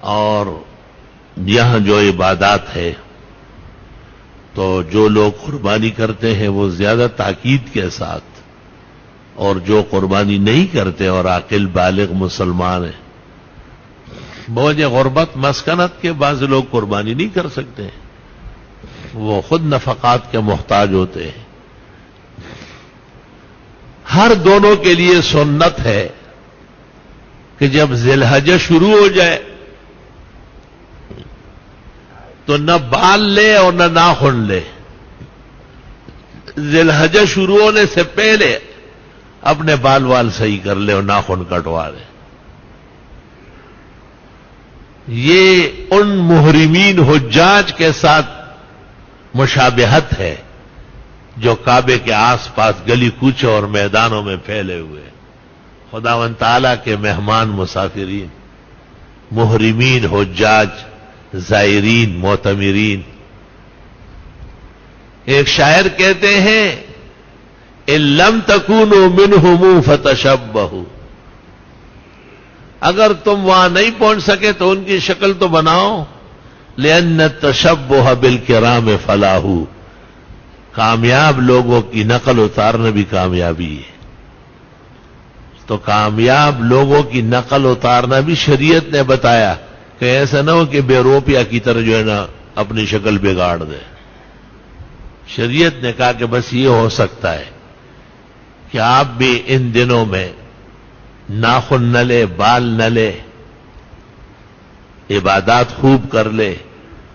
اور یہاں جو عبادات ہے تو جو لوگ قربانی کرتے ہیں وہ زیادہ تاکید کے ساتھ، اور جو قربانی نہیں کرتے اور عاقل بالغ مسلمان ہیں، بوجہ غربت مسکنت کے بعض لوگ قربانی نہیں کر سکتے، وہ خود نفقات کے محتاج ہوتے ہیں۔ ہر دونوں کے لیے سنت ہے کہ جب ذی الحجہ شروع ہو جائے تو نہ بال لے اور نہ ناخن لے، ذی الحجہ شروع ہونے سے پہلے اپنے بال وال صحیح کر لے اور ناخن کٹوا لے۔ یہ ان محرمین حجاج کے ساتھ مشابہت ہے جو کعبے کے آس پاس گلی کوچوں اور میدانوں میں پھیلے ہوئے، خداوند تعالیٰ کے مہمان مسافرین، محرمین حجاج زائرین معتمرین۔ ایک شاعر کہتے ہیں ان لم تکونوا منہم فتشبہوا، اگر تم وہاں نہیں پہنچ سکے تو ان کی شکل تو بناؤ، لأن التشبہ بالکرام فلاح، کامیاب لوگوں کی نقل اتارنا بھی کامیابی ہے۔ تو کامیاب لوگوں کی نقل اتارنا بھی شریعت نے بتایا کہ ایسا نہ ہو کہ بے روپیہ کی طرح جو ہے نا اپنی شکل بگاڑ دے۔ شریعت نے کہا کہ بس یہ ہو سکتا ہے کہ آپ بھی ان دنوں میں ناخن نہ لے، بال نہ لے، عبادات خوب کر لے،